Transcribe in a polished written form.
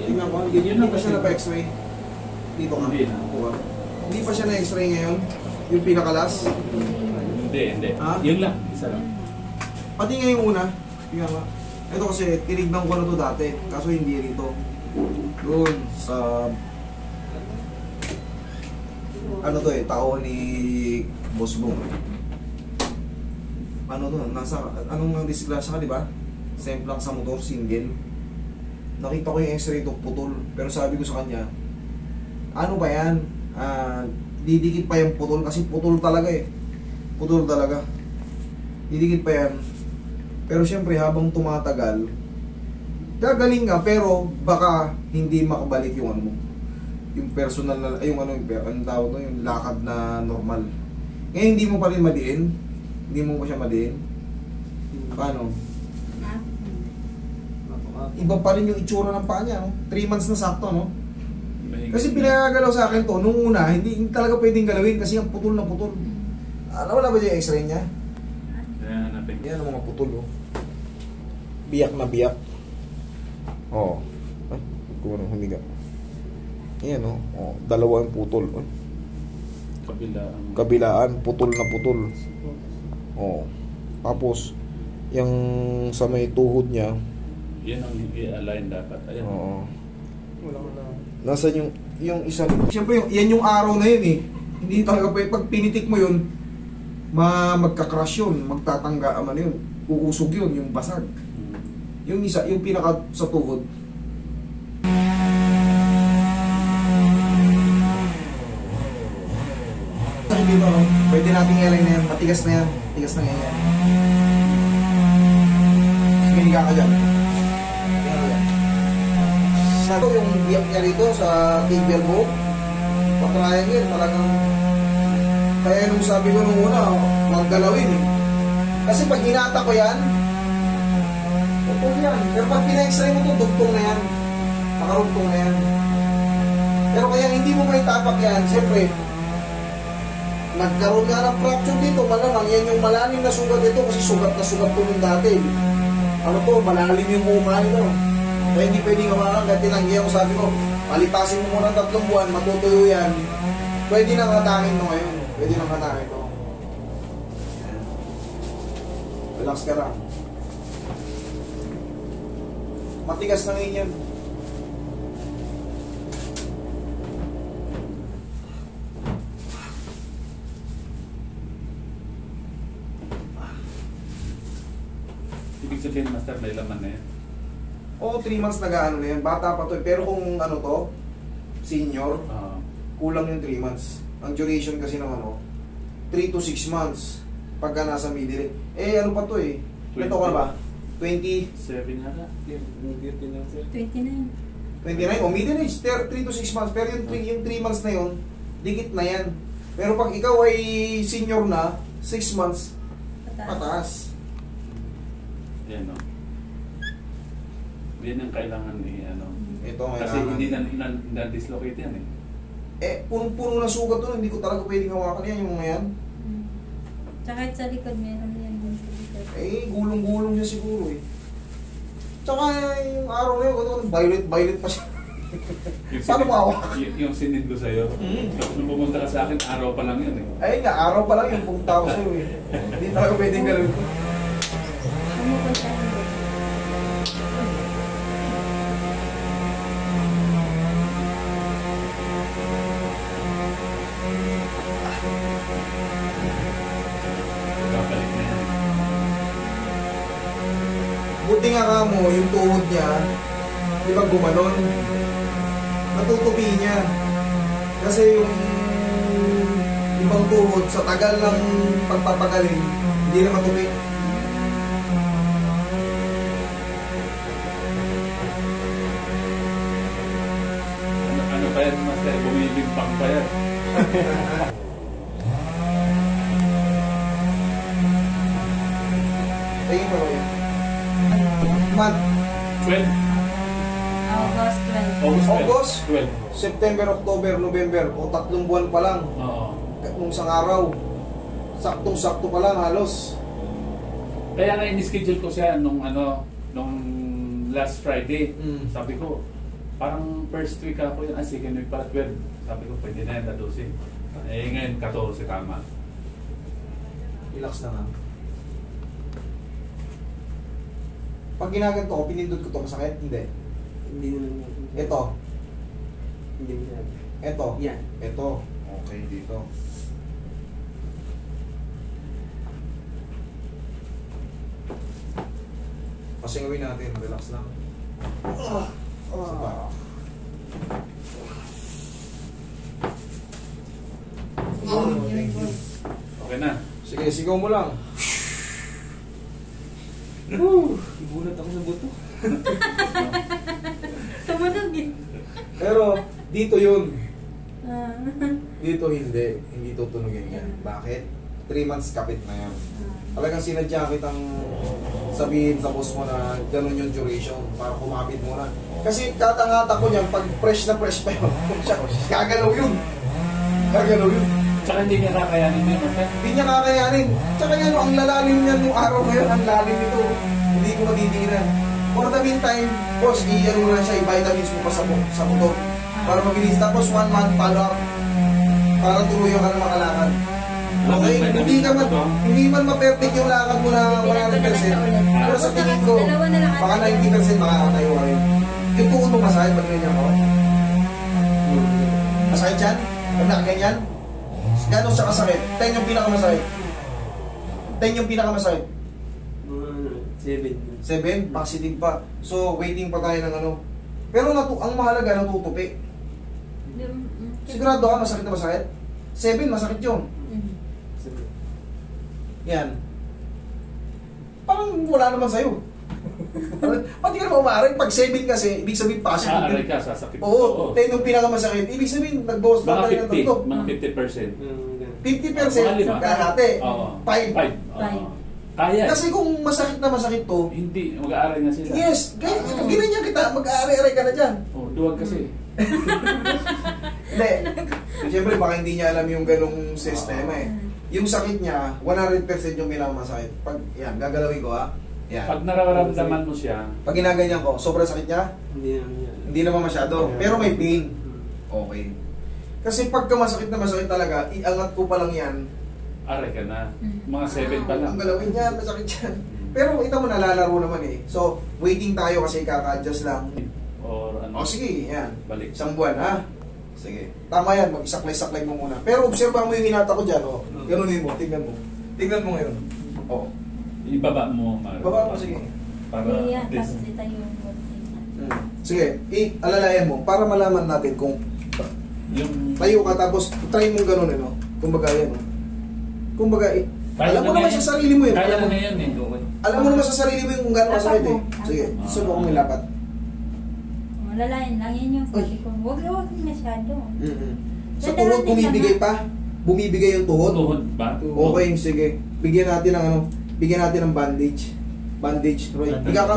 Tingnan ko, hindi pa siya na-x-ray. Dito ka. Hindi pa siya na-x-ray ngayon. Yung pinakalas. Hindi. Ha? Yun lang, isa lang. Pati nga yung una. Tingnan nga. Ito kasi, tinignan ko na to dati. Kaso hindi rito. Doon, sa... Ano to eh, tao ni Boss Bong. Ano to, nasa... Anong disgrasya ka, di ba? Same lang sa motor, single. Nakita ko yung x-ray to, putol. Pero sabi ko sa kanya, ano ba yan? Didikit pa yung putol kasi putol talaga eh. Putol talaga. Didikit pa yan. Pero syempre habang tumatagal, gagaling nga pero baka hindi makabalik yung ano mo. Yung personal na, yung ano yung tawag to, yung lakad na normal. Ngayon hindi mo pa rin madiin. Hindi mo pa siya madiin. Paano? Iba pa rin yung itsura ng paa niya, no? 3 months na sakto, no? Kasi pinagagalaw sa akin to, nung una, hindi talaga pwedeng galawin kasi yung putol na putol. Wala ba dyan yung x-ray niya? Yan ang mga putol, oh. Biyak na biyak. Oh. Ay, kumano humiga. Yan, oh. Oh, dalawa yung putol. Oh. Kabilaan, putol na putol. Oh. Tapos, yung sa may tuhod niya, yan ang i-align dapat. Ayan. Oo. Nasaan yung isa? Siyempre, yan yung araw na yun eh. Hindi talaga pwede. Pag pinitik mo yun, magka-crash yun, magtatangga man yun. Uusog yun, yung basag. Yung isa, yung pinaka sa tuhod. Dito, pwede nating i-align na yan. Matigas na yan. Matigas na yan. Sige, higa ka dyan. Ito yung biyak niya rito sa tibial mo, patrayan yun, talagang kaya nung sabi ko nung una, huwag galawin eh. Kasi pag hinata ko yan, putol yan. Pero pag pina-x-ray mo ito, dugtong na yan, nakarugtong na yan. Pero kaya hindi mo may tapak yan, siyempre nagkaroon nga ng fracture dito, malamang yan yung malalim na sugat dito kasi sugat na sugat ito nung dati. Ano to, malalim yung umay ito. Kaya hindi pwedeng hawakan, kahit tinanggihan ko, sabi ko, palipasin mo muna 3 buwan, matutuyo yan. Pwede nang hatakin mo ngayon. Pwede nang hatakin ito. Relax ka lang. Matigas na ngayon yan. Ibig sabihin, master, may laman na yan. Oo, 3 months nag-ano na yan. Bata pa to. Pero kung ano to, senior, kulang yung 3 months. Ang duration kasi ng ano, 3 to 6 months pagka nasa middle. Eh, ano pa to eh? Ito ka ba? 27 na. 29. 29? O, middle age. 3 to 6 months. Pero yung 3 months na yun, dikit na yan. Pero pag ikaw ay senior na, 6 months, pataas. Yan, no? Yan ang kailangan ni ano. Ito kasi hindi na-dislocate yan eh. Eh, punong-puno na sugat doon, hindi ko talaga pwedeng hawakan yan, yung mga yan. Tsaka sa likod meron yan din sa likod. Eh, gulong-gulong niya siguro eh. Tsaka yung araw na yun, violet pa siya. Paano mawak? Yung sinid ko sa'yo, nung pumunta ka sa akin, araw pa lang yun eh. Ay nga, araw pa lang yung punta ko sa'yo eh. Hindi talaga pwedeng galawin ko. Pumupunta ko. Buti nga ka mo, yung tuhod niya, di ba gumanon? Natutupi niya. Kasi yung ibang tuhod, sa tagal ng pagpapagaling, hindi na matupi. Ano pa yan, master? Bumibimpang pa yan. Tingin mo yan. Month? 12. August 12. August? 12. September, October, November. O 3 buwan pa lang. Oo. Nung isang araw. Saktong-sakto pa lang halos. Kaya nga in-schedule ko siya nung last Friday. Mm. Sabi ko, Parang first week ako yun, second week pala 12. Sabi ko, pwede na yan, tadusin. Eh ngayon, 14 tama. Relax na nga. Pag ginaganto ko, pinindot ko to, masakit? Hindi. Hindi naman yan. Ito. Hindi masyado. Ito. Yan. Ito. Okay, dito. Kasi gawin natin, relax lang. Sa back. Thank you. Okay na. Sige, sigaw mo lang. Ibulat ako sa buto. Tumunog eh. Pero, dito yun. Ah. Dito hindi. Hindi tutunugin yan. Bakit? 3 months kapit na yan. Talagang sinadya kitang sabihin sa boss mo na ganun yung duration para kumapit mo na. Kasi katangata ko niyan, pag fresh na fresh pa yun, gagalaw yun. Gagalaw yun. Tsaka hindi niya kakayanin yun, okay? Hindi niya kakayanin. Tsaka yan, ang lalalim niyan yung araw ngayon, ang lalim nito. Hindi ko matitigilan. For the meantime, boss, i-ano mo na siya, i-vitamins mo pa sa motor. Para mabilis. Tapos 1 month follow-up. Para tuluyan ka na makalakad. Okay, hindi man ma-perfect yung lakad mo na 100%. Pero sa tingin ko, baka 90% makakatayo ka rin. Yung tuhod mo masakit, pag ganyan ko. Masakit yan? Pag nakaganyan? Gano'n siya kasakit? 10 yung pinakamasakit. 10 yung pinakamasakit. Mga 7. 7, positive pa. So, waiting pa tayo ng ano. Pero ang mahalaga, natutupi. Sigurado ka, masakit na masakit? 7, masakit yun. Yan. Parang wala naman sa'yo. Pati ka naman umaaray. Pag 7 kasi, ibig sabihin positive. Aaray ka, sasakit. Oo, 10 yung pinakamasakit. Ibig sabihin, nag-boss na tayo ng Mga 50, tutok. mga 50%. 50% kalahati. Oo. 5. 5. Kaya. Kasi kung masakit na masakit to, Hindi, mag-aaral na sila. yes, ginanyan kita, mag-aaray-aray ka na dyan. Oh, duwag kasi. Hindi. Siyempre, baka hindi niya alam yung ganong sistema eh. Yung sakit niya, 100% yung pinakamasakit. Pag, yan, gagalawin ko ha. Yan. Pag nararamdaman mo siya, Pag ginaganyan ko, sobrang sakit niya, Hindi naman yan. hindi naman masyado. Pero may pain. Okay. Kasi pagka masakit na masakit talaga, iangat ko pa lang yan. aray ka na. Mga 7 pa lang. Ang galawin yan, masakit yan. Pero ito mo, nalalaro naman eh. So, waiting tayo kasi kaka-adjust lang. Or O ano, sige, yan. balik. Isang buwan ha. Sige. Tama yan, mag-isaklay-saklay mo muna. Pero obserba mo yung hinata ko dyan, oh. Ganunin mo, tignan mo. Tignan mo ngayon. Oh. Ibaba mo. Maro. Baba mo, sige. Para Iya, this. tapos ito yung Sige, alalayan mo para malaman natin kung Yung tayo ka tapos try mo ganunin, no? Kumbaga yan, no? Kumbaga, Kaya alam mo na naman ngayon. sa sarili mo yun. Kaya Alam na mo, ngayon eh. alam mo naman sa sarili mo yung kung gano'n masakit eh. Sige, Ah. subukan mo yung lapat. Lalayan lang yan yung sabi ko. Huwag masyado. Sa tuhod, bumibigay pa. Bumibigay yung tuhod. Tuhod ba? Okay, sige. Bigyan natin ng ano, bigyan natin ng bandage. Bandage, Roy. Higa ka